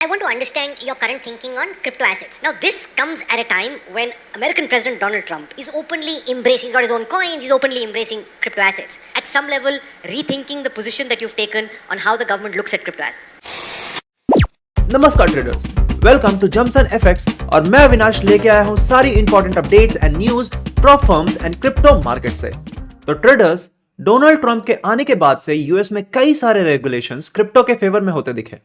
I want to understand your current thinking on crypto assets. Now, this comes at a time when American President Donald Trump is openly embracing, he's got his own coins, he's openly embracing crypto assets. At some level, rethinking the position that you've taken on how the government looks at crypto assets. नमस्कार traders, welcome to Jamson FX और मैं अविनाश लेके आया हूँ सारी important updates and news prop firms and crypto market से। तो traders, Donald Trump के आने के बाद से यूएस में कई सारे रेगुलेशंस क्रिप्टो के फेवर में होते दिखे।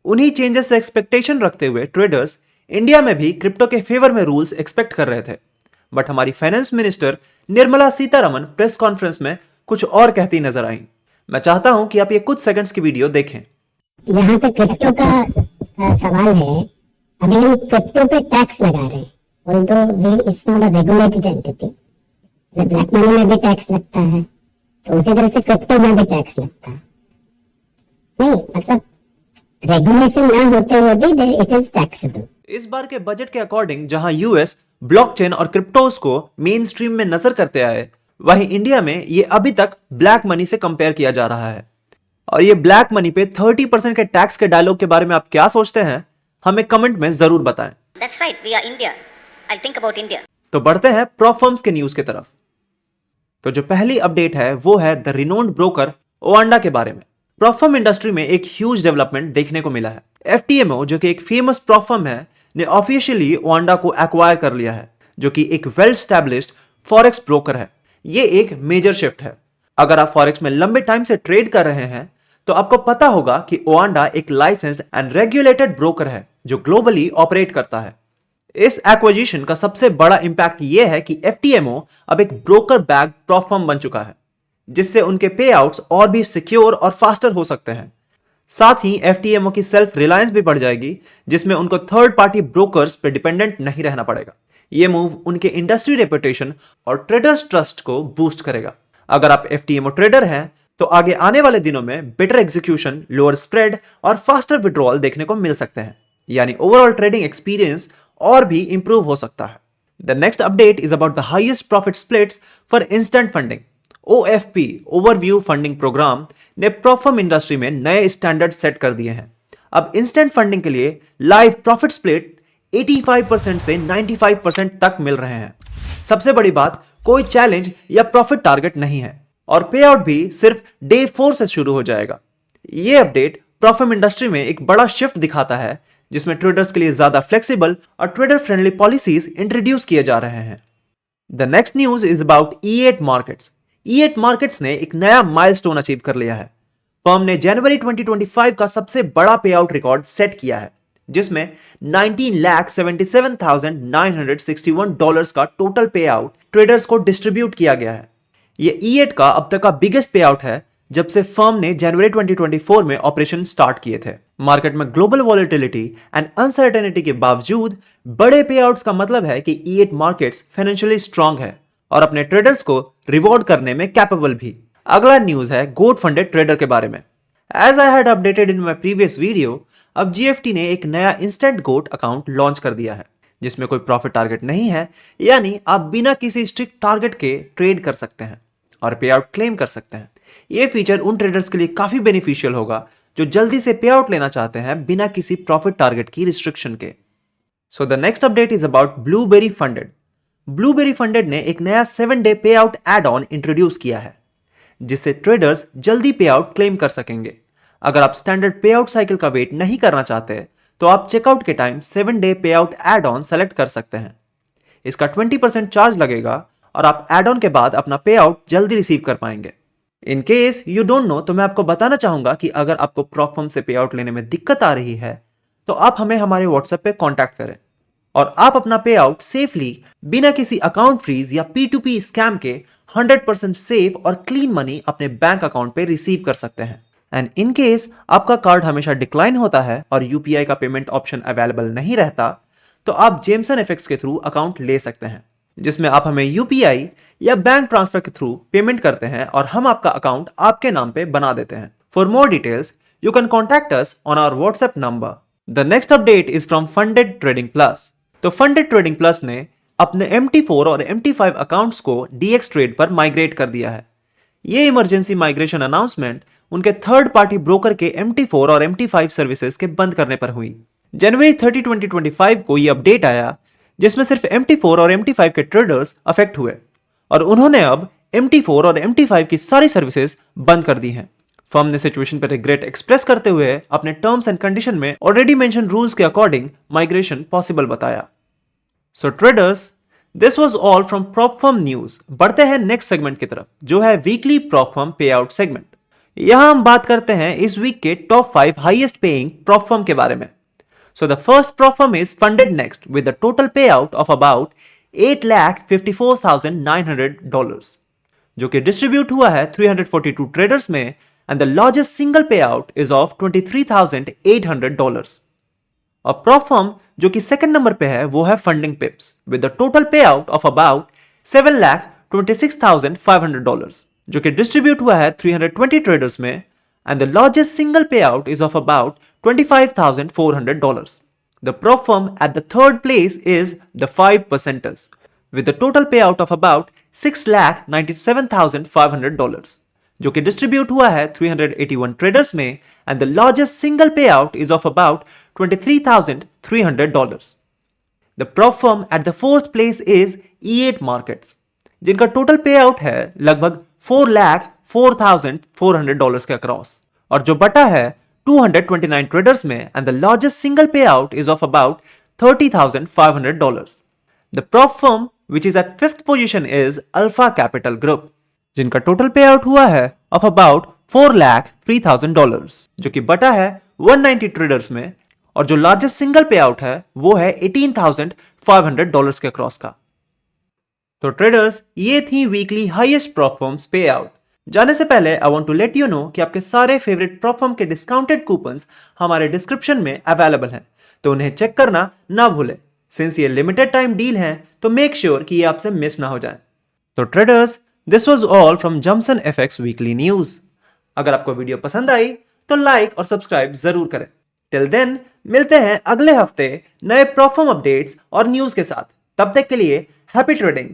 उन्हीं चेंजेस से एक्सपेक्टेशन रखते हुए ट्रेडर्स इंडिया में भी क्रिप्टो के फेवर में रूल्स एक्सपेक्ट कर रहे थे। बट हमारी finance minister Nirmala Sitharaman press conference में कुछ और कहती नजर आई। मैं चाहता हूं कि आप ये कुछ सेकंड्स की वीडियो देखें। जहाँ तक क्रिप्टो का सवाल है, अभी हम क्रिप्टो पे टैक्स लगा रहे हैं, although it's not a regulated entity. Black money में भी टैक्स लगता है, तो उसी तरह से क्रिप्टो में भी टैक्स लगता है। नहीं, मतलब रेगुलेशन ना होते हुए भी इट इज टैक्सेबल। इस बार के बजट के अकॉर्डिंग जहां यूएस ब्लॉकचेन और क्रिप्टोस को मेन स्ट्रीम में नजर करते आए, वहीं इंडिया में ये अभी तक ब्लैक मनी से कंपेयर किया जा रहा है। और ये ब्लैक मनी पे 30% के टैक्स के डायलॉग के बारे में आप क्या सोचते हैं, हमें कमेंट में जरूर बताएं। That's right, we are India. I'll think about India. तो बढ़ते हैं प्रॉप फर्म्स के न्यूज की तरफ। तो जो पहली अपडेट है वो है द रिनोन्ड ब्रोकर ओवांडा के बारे में। प्रॉप फर्म इंडस्ट्री में एक ह्यूज डेवलपमेंट देखने को मिला है। एफटीएमओ, जो कि एक फेमस प्रॉप फर्म है, ने ऑफिशियली ओवांडा को एक्वायर कर लिया है, जो कि एक वेल स्टैब्लिश्ड फॉरेक्स ब्रोकर है। ये एक मेजर शिफ्ट है। अगर आप फॉरेक्स में लंबे टाइम से ट्रेड कर रहे हैं तो आपको पता होगा कि ओवांडा एक लाइसेंस्ड एंड रेगुलेटेड ब्रोकर है जो ग्लोबली ऑपरेट करता है। इस एक्विजिशन का सबसे बड़ा इंपैक्ट यह है कि एफटीएमओ अब एक ब्रोकर बैक प्रॉप फर्म बन चुका है, जिससे उनके पे आउट्स और भी सिक्योर और फास्टर हो सकते हैं। साथ ही एफटीएमओ की सेल्फ रिलायंस भी बढ़ जाएगी, जिसमें उनको थर्ड पार्टी ब्रोकर्स पर डिपेंडेंट नहीं रहना पड़ेगा। यह मूव उनके इंडस्ट्री रेपुटेशन और ट्रेडर्स ट्रस्ट को बूस्ट करेगा। अगर आप एफटीएमओ ट्रेडर हैं तो आगे आने वाले दिनों में बेटर एग्जीक्यूशन, लोअर स्प्रेड और फास्टर विड्रॉल देखने को मिल सकते हैं, यानी ओवरऑल ट्रेडिंग एक्सपीरियंस और भी इंप्रूव हो सकता है। The next update is about the highest profit splits for instant funding. OFP overview funding program ने प्रॉप फर्म इंडस्ट्री में नए स्टैंडर्ड सेट कर दिए हैं। अब इंस्टेंट फंडिंग के लिए लाइव प्रॉफिट स्प्लिट 85% से 95% तक मिल रहे हैं। सबसे बड़ी बात, कोई चैलेंज या प्रॉफिट टारगेट नहीं है और पे आउट भी सिर्फ डे 4 से शुरू हो जाएगा। यह अपडेट प्रॉप फर्म इंडस्ट्री में एक बड़ा शिफ्ट दिखाता है, जिसमें ट्रेडर्स के लिए ज्यादा फ्लेक्सिबल और ट्रेडर फ्रेंडली पॉलिसीज इंट्रोड्यूस किए जा रहे हैं। The next news is about E8 markets. E8 markets ने एक नया माइलस्टोन अचीव कर लिया है। फर्म ने जनवरी 2025 का सबसे बड़ा पे आउट रिकॉर्ड सेट किया है, जिसमें $19,77,961 का टोटल पे आउट ट्रेडर्स को डिस्ट्रीब्यूट किया गया है। यह E8 का अब तक का बिगेस्ट पे आउट है जब से फर्म ने जनवरी 2024 में ऑपरेशन स्टार्ट किए थे। मार्केट में ग्लोबल वॉलेटिलिटी एंड अनसर्टेनिटी के बावजूद बड़े पे आउट्स का मतलब है कि E8 मार्केट्स फाइनेंशियली स्ट्रांग है और अपने ट्रेडर्स को रिवॉर्ड करने में कैपेबल भी। अगला न्यूज है गोट फंडेड ट्रेडर के बारे में। As I had updated in my previous video, अब जीएफटी ने एक नया इंस्टेंट गोट अकाउंट लॉन्च कर दिया है, जिसमें कोई प्रॉफिट टारगेट नहीं है, यानी आप बिना किसी स्ट्रिक्ट टारगेट के ट्रेड कर सकते हैं और पे आउट क्लेम कर सकते हैं। यह फीचर उन ट्रेडर्स के लिए काफी बेनिफिशियल होगा जो जल्दी से पे आउट लेना चाहते हैं बिना किसी प्रॉफिट टारगेट की रिस्ट्रिक्शन के। So the next update is about blueberry funded. Blueberry funded ने एक नया 7 डे पे आउट एड ऑन इंट्रोड्यूस किया है, जिससे ट्रेडर्स जल्दी पे आउट क्लेम कर सकेंगे। अगर आप स्टैंडर्ड पे आउट साइकिल का वेट नहीं करना चाहते तो आप चेकआउट के टाइम 7 डे पे आउट एड ऑन सेलेक्ट कर सकते हैं। इसका 20% चार्ज लगेगा और आप एड ऑन के बाद अपना पे आउट जल्दी रिसीव कर पाएंगे। In case you don't know, तो मैं आपको बताना चाहूंगा कि अगर आपको प्रॉप फर्म से पे आउट लेने में दिक्कत आ रही है तो आप हमें हमारे व्हाट्सएप पे कांटेक्ट करें और आप अपना पे आउट सेफली बिना किसी अकाउंट फ्रीज या P2P स्कैम के 100% सेफ और क्लीन मनी अपने बैंक अकाउंट पे रिसीव कर सकते हैं। एंड इन केस आपका कार्ड हमेशा डिक्लाइन होता है और यूपीआई का पेमेंट ऑप्शन अवेलेबल नहीं रहता, तो आप जेमसन एफएक्स के थ्रू अकाउंट ले सकते हैं, जिसमें आप हमें यूपीआई या बैंक ट्रांसफर के थ्रू पेमेंट करते हैं और हम आपका अकाउंट आपके नाम पे बना देते हैं। For more details you can contact us on our WhatsApp number. The next update is from Funded Trading Plus. तो फंडेड ट्रेडिंग प्लस ने अपने MT4 और MT5 अकाउंट्स को DX ट्रेड पर माइग्रेट कर दिया है। यह इमरजेंसी माइग्रेशन अनाउंसमेंट उनके थर्ड पार्टी ब्रोकर के MT4 और MT5 सर्विसेज के बंद करने पर हुई। जनवरी 30, 2025 को यह अपडेट आया जिसमें सिर्फ MT4 और MT5 के ट्रेडर्स अफेक्ट हुए और उन्होंने अब MT4 और MT5 की सारी सर्विसेज बंद कर दी हैं। फर्म ने सिचुएशन पर रिग्रेट एक्सप्रेस करते हुए अपने टर्म्स एंड कंडीशन में ऑलरेडी मेंशन रूल्स के अकॉर्डिंग माइग्रेशन पॉसिबल बताया। So traders, this was all from prop firm news. बढ़ते हैं नेक्स्ट सेगमेंट की तरफ जो है weekly prop firm pay out segment. यहां हम बात करते हैं इस वीक के top 5 highest paying prop firm के बारे में। So the first prop firm is funded next with the total pay out of about $8,54,900 जो कि डिस्ट्रीब्यूट हुआ है 342 ट्रेडर्स में एंड द लार्जेस्ट सिंगल पे आउट इज ऑफ $23,800। और प्रॉप फर्म जो कि सेकंड नंबर पे है वो है funding पिप्स with the total pay out of about $7,26,500 जो कि डिस्ट्रीब्यूट हुआ है 320 ट्रेडर्स में एंड द लार्जेस्ट सिंगल पे out is of about $25,400। The prop firm at the third place is the 5%ers with a total payout of about $6,97,500 जो कि distribute हुआ है 381 ट्रेडर्स में एंड द लार्जेस्ट सिंगल पे out is of about $23,300। The prop firm at the fourth place is E8 markets जिनका total pay out है लगभग $4,04,400 के अक्रॉस और जो बटा है 229 ट्रेडर्स में एंड द लार्जेस्ट सिंगल पे out is of about $30,500। The prop firm which is at fifth position is alpha capital group जिनका टोटल पे आउट हुआ है ऑफ अबाउट $4,03,000 जो कि बटा है 190 ट्रेडर्स में और जो लार्जेस्ट सिंगल पे आउट है वो है $18,500 के अक्रॉस का। तो ट्रेडर्स, ये थी weekly highest prop firms payout. जाने से पहले I want to let you know कि आपके सारे फेवरेट प्रॉप फर्म के डिस्काउंटेड कूपन्स हमारे डिस्क्रिप्शन में अवेलेबल हैं, तो उन्हें चेक करना ना भूलें। सिंस ये लिमिटेड टाइम डील है तो मेक श्योर कि ये आपसे मिस ना हो जाए। तो traders, this was all from जम्पसन FX वीकली न्यूज। अगर आपको वीडियो पसंद आई तो लाइक और सब्सक्राइब जरूर करें। टिल देन मिलते हैं अगले हफ्ते नए प्रॉप फर्म अपडेट्स और न्यूज के साथ। तब तक के लिए हैप्पी ट्रेडिंग।